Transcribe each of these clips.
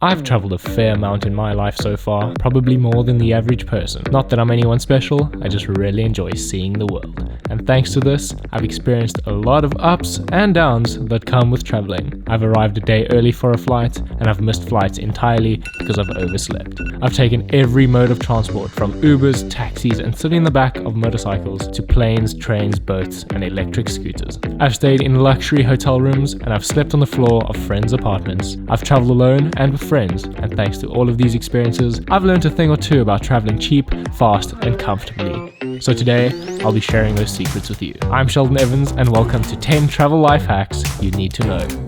I've traveled a fair amount in my life so far, probably more than the average person. Not that I'm anyone special, I just really enjoy seeing the world. And thanks to this, I've experienced a lot of ups and downs that come with traveling. I've arrived a day early for a flight, and I've missed flights entirely because I've overslept. I've taken every mode of transport, from Ubers, taxis, and sitting in the back of motorcycles, to planes, trains, boats, and electric scooters. I've stayed in luxury hotel rooms, and I've slept on the floor of friends' apartments. I've traveled alone and with friends, and thanks to all of these experiences, I've learned a thing or two about traveling cheap, fast, and comfortably. So today, I'll be sharing those secrets with you. I'm Sheldon Evans, and welcome to 10 travel life hacks you need to know.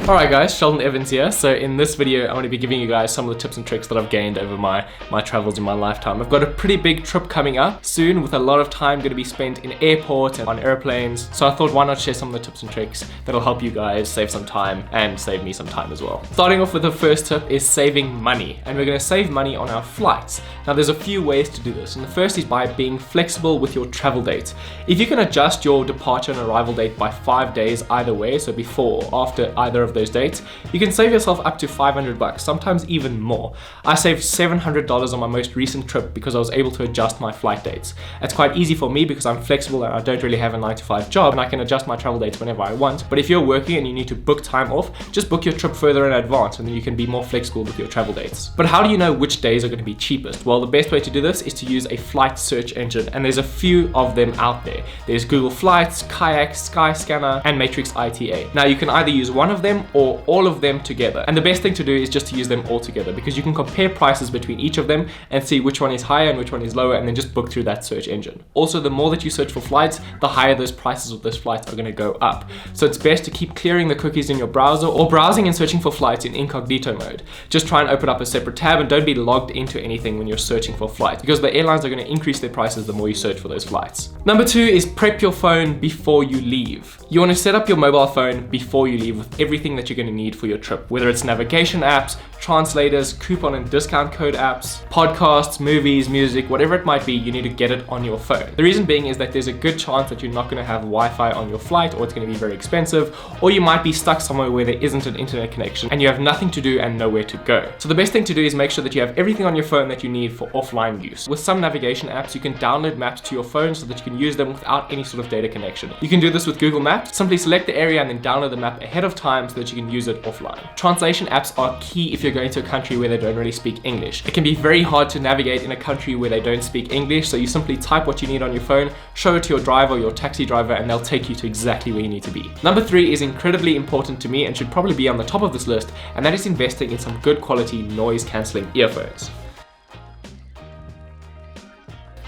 Alright guys, Sheldon Evans here. So in this video, I'm going to be giving you guys some of the tips and tricks that I've gained over my travels in my lifetime. I've got a pretty big trip coming up soon, with a lot of time going to be spent in airports and on airplanes. So I thought, why not share some of the tips and tricks that'll help you guys save some time and save me some time as well. Starting off with the first tip is saving money. And we're going to save money on our flights. Now there's a few ways to do this. And the first is by being flexible with your travel date. If you can adjust your departure and arrival date by 5 days either way, so before or after either of those dates, you can save yourself up to $500, sometimes even more. I saved $700 on my most recent trip because I was able to adjust my flight dates. It's quite easy for me because I'm flexible and I don't really have a 9-to-5 job, and I can adjust my travel dates whenever I want. But if you're working and you need to book time off, just book your trip further in advance and then you can be more flexible with your travel dates. But how do you know which days are going to be cheapest? Well, the best way to do this is to use a flight search engine, and there's a few of them out there. There's Google Flights, Kayak, Skyscanner, and Matrix ITA. Now you can either use one of them or all of them together. And the best thing to do is just to use them all together, because you can compare prices between each of them and see which one is higher and which one is lower, and then just book through that search engine. Also, the more that you search for flights, the higher those prices of those flights are going to go up. So it's best to keep clearing the cookies in your browser or browsing and searching for flights in incognito mode. Just try and open up a separate tab and don't be logged into anything when you're searching for flights, because the airlines are going to increase their prices the more you search for those flights. Number 2 is prep your phone before you leave. You want to set up your mobile phone before you leave with everything that you're going to need for your trip, whether it's navigation apps, translators, coupon and discount code apps, podcasts, movies, music, whatever it might be. You need to get it on your phone. The reason being is that there's a good chance that you're not going to have Wi-Fi on your flight, or it's going to be very expensive, or you might be stuck somewhere where there isn't an internet connection and you have nothing to do and nowhere to go. So the best thing to do is make sure that you have everything on your phone that you need for offline use. With some navigation apps, you can download maps to your phone so that you can use them without any sort of data connection. You can do this with Google Maps. Simply select the area and then download the map ahead of time so that you can use it offline. Translation apps are key if you're going to a country where they don't really speak English. It can be very hard to navigate in a country where they don't speak English, so you simply type what you need on your phone, show it to your driver or your taxi driver, and they'll take you to exactly where you need to be. Number 3 is incredibly important to me and should probably be on the top of this list, and that is investing in some good quality noise cancelling earphones.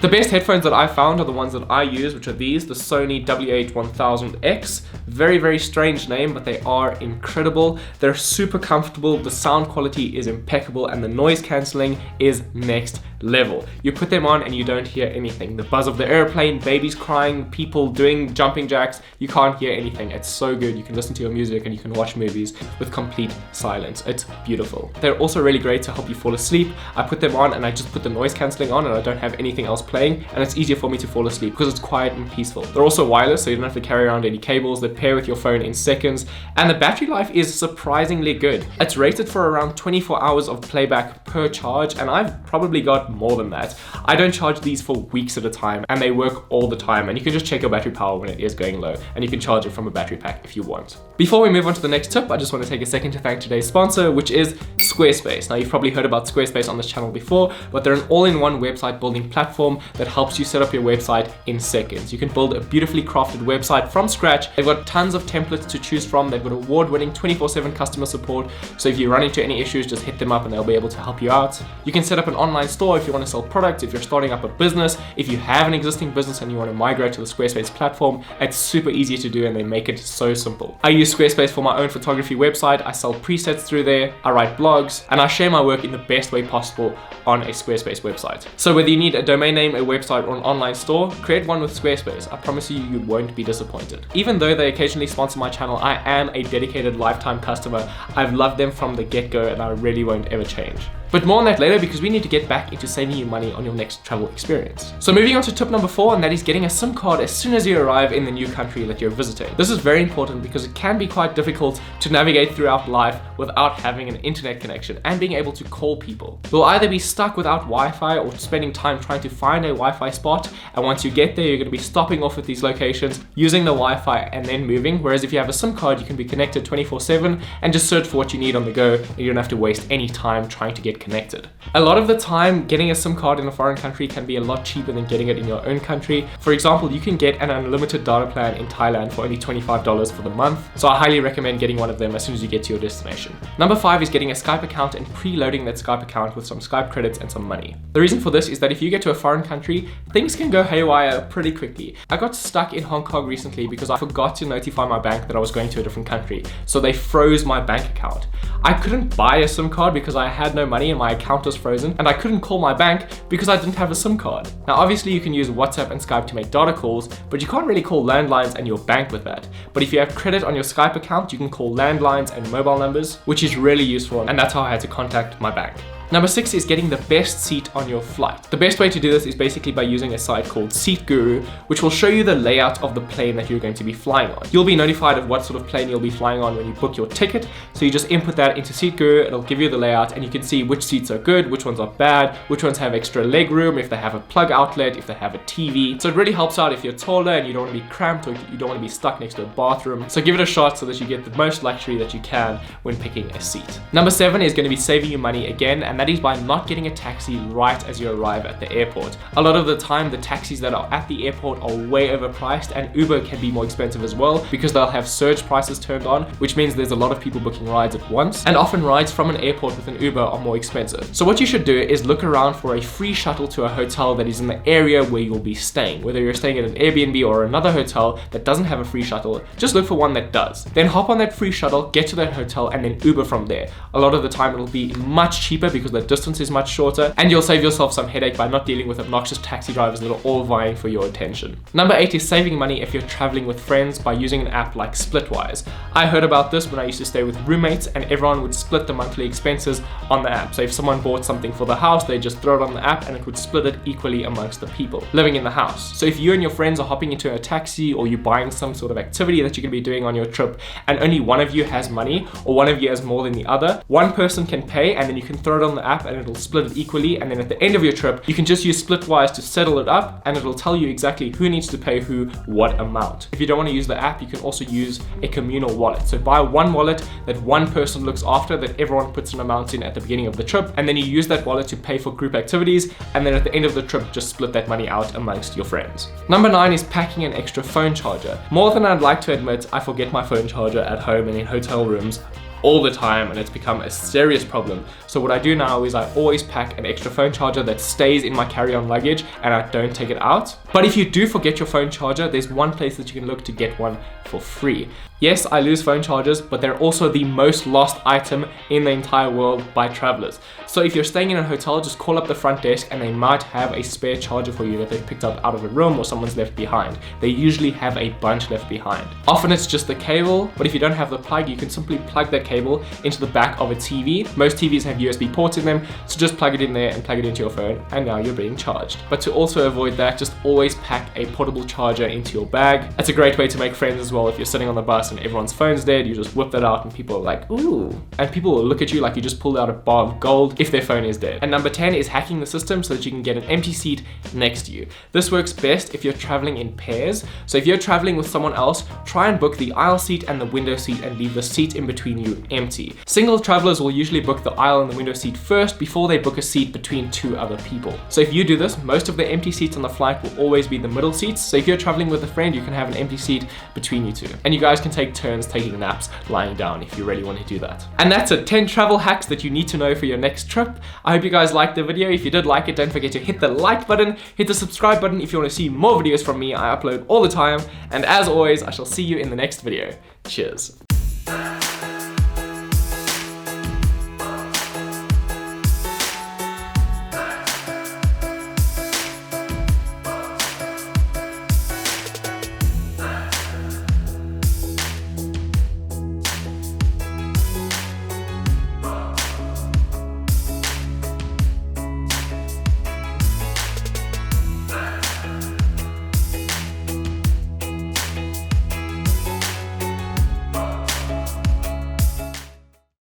The best headphones that I found are the ones that I use, which are these, the Sony WH-1000X. Very, very strange name, but they are incredible. They're super comfortable, the sound quality is impeccable, and the noise cancelling is next level. You put them on and you don't hear anything. The buzz of the airplane, babies crying, people doing jumping jacks, you can't hear anything. It's so good. You can listen to your music and you can watch movies with complete silence. It's beautiful. They're also really great to help you fall asleep. I put them on and I just put the noise cancelling on and I don't have anything else playing, and it's easier for me to fall asleep because it's quiet and peaceful. They're also wireless, so you don't have to carry around any cables. They pair with your phone in seconds, and the battery life is surprisingly good. It's rated for around 24 hours of playback per charge, and I've probably got more than that. I don't charge these for weeks at a time, and they work all the time, and you can just check your battery power when it is going low, and you can charge it from a battery pack if you want. Before we move on to the next tip, I just want to take a second to thank today's sponsor, which is Squarespace. Now, you've probably heard about Squarespace on this channel before, but they're an all-in-one website building platform that helps you set up your website in seconds. You can build a beautifully crafted website from scratch. They've got tons of templates to choose from. They've got award-winning 24/7 customer support, so if you run into any issues, just hit them up and they'll be able to help you out. You can set up an online store if you want to sell products, if you're starting up a business, if you have an existing business and you want to migrate to the Squarespace platform. It's super easy to do and they make it so simple. I use Squarespace for my own photography website. I sell presets through there, I write blogs, and I share my work in the best way possible on a Squarespace website. So whether you need a domain name, a website, or an online store, create one with Squarespace. I promise you won't be disappointed. Even though they occasionally sponsor my channel, I am a dedicated lifetime customer. I've loved them from the get-go and I really won't ever change. But more on that later, because we need to get back into saving you money on your next travel experience. So moving on to tip number 4, and that is getting a SIM card as soon as you arrive in the new country that you're visiting. This is very important because it can be quite difficult to navigate throughout life without having an internet connection and being able to call people. You'll either be stuck without Wi-Fi or spending time trying to find a Wi-Fi spot, and once you get there, you're going to be stopping off at these locations, using the Wi-Fi and then moving. Whereas if you have a SIM card, you can be connected 24/7 and just search for what you need on the go, and you don't have to waste any time trying to get connected. A lot of the time, getting a SIM card in a foreign country can be a lot cheaper than getting it in your own country. For example, you can get an unlimited data plan in Thailand for only $25 for the month, so I highly recommend getting one of them as soon as you get to your destination. Number 5 is getting a Skype account and preloading that Skype account with some Skype credits and some money. The reason for this is that if you get to a foreign country, things can go haywire pretty quickly. I got stuck in Hong Kong recently because I forgot to notify my bank that I was going to a different country, so they froze my bank account. I couldn't buy a SIM card because I had no money and my account was frozen, and I couldn't call my bank because I didn't have a SIM card. Now obviously you can use WhatsApp and Skype to make data calls, but you can't really call landlines and your bank with that. But if you have credit on your Skype account, you can call landlines and mobile numbers, which is really useful, and that's how I had to contact my bank. Number 6 is getting the best seat on your flight. The best way to do this is basically by using a site called Seat Guru, which will show you the layout of the plane that you're going to be flying on. You'll be notified of what sort of plane you'll be flying on when you book your ticket, so you just input that into Seat Guru, it'll give you the layout, and you can see which seats are good, which ones are bad, which ones have extra leg room, if they have a plug outlet, if they have a TV. So it really helps out if you're taller and you don't want to be cramped or you don't want to be stuck next to a bathroom. So give it a shot so that you get the most luxury that you can when picking a seat. Number 7 is going to be saving you money again, and that is by not getting a taxi right as you arrive at the airport. A lot of the time, the taxis that are at the airport are way overpriced, and Uber can be more expensive as well because they'll have surge prices turned on, which means there's a lot of people booking rides at once, and often rides from an airport with an Uber are more expensive. So what you should do is look around for a free shuttle to a hotel that is in the area where you'll be staying. Whether you're staying at an Airbnb or another hotel that doesn't have a free shuttle, just look for one that does. Then hop on that free shuttle, get to that hotel, and then Uber from there. A lot of the time it'll be much cheaper because the distance is much shorter, and you'll save yourself some headache by not dealing with obnoxious taxi drivers that are all vying for your attention. Number 8 is saving money if you're traveling with friends by using an app like Splitwise. I heard about this when I used to stay with roommates, and everyone would split the monthly expenses on the app. So if someone bought something for the house, they just throw it on the app and it would split it equally amongst the people living in the house. So if you and your friends are hopping into a taxi, or you're buying some sort of activity that you're going to be doing on your trip, and only one of you has money, or one of you has more than the other, one person can pay, and then you can throw it on the app and it'll split it equally, and then at the end of your trip, you can just use Splitwise to settle it up, and it'll tell you exactly who needs to pay who what amount. If you don't want to use the app, you can also use a communal wallet. So buy one wallet that one person looks after, that everyone puts an amount in at the beginning of the trip, and then you use that wallet to pay for group activities, and then at the end of the trip, just split that money out amongst your friends. Number 9 is packing an extra phone charger. More than I'd like to admit, I forget my phone charger at home and in hotel rooms all the time, and it's become a serious problem. So what I do now is I always pack an extra phone charger that stays in my carry-on luggage and I don't take it out. But if you do forget your phone charger, there's one place that you can look to get one for free. Yes, I lose phone chargers, but they're also the most lost item in the entire world by travelers. So if you're staying in a hotel, just call up the front desk and they might have a spare charger for you that they've picked up out of a room or someone's left behind. They usually have a bunch left behind. Often it's just the cable, but if you don't have the plug, you can simply plug that cable into the back of a TV. Most TVs have USB ports in them, so just plug it in there and plug it into your phone, and now you're being charged. But to also avoid that, just always pack a portable charger into your bag. That's a great way to make friends as well. If you're sitting on the bus and everyone's phone's dead, you just whip that out and people are like, ooh. And people will look at you like you just pulled out a bar of gold if their phone is dead. And number 10 is hacking the system so that you can get an empty seat next to you. This works best if you're traveling in pairs. So if you're traveling with someone else, try and book the aisle seat and the window seat and leave the seat in between you empty. Single travelers will usually book the aisle and the window seat first before they book a seat between two other people. So if you do this, most of the empty seats on the flight will always be the middle seats. So if you're traveling with a friend, you can have an empty seat between you two. And you guys can take turns taking naps lying down if you really want to do that. And that's it, 10 travel hacks that you need to know for your next trip. I hope you guys liked the video. If you did like it, don't forget to hit the like button, hit the subscribe button if you want to see more videos from me. I upload all the time. And as always, I shall see you in the next video. Cheers.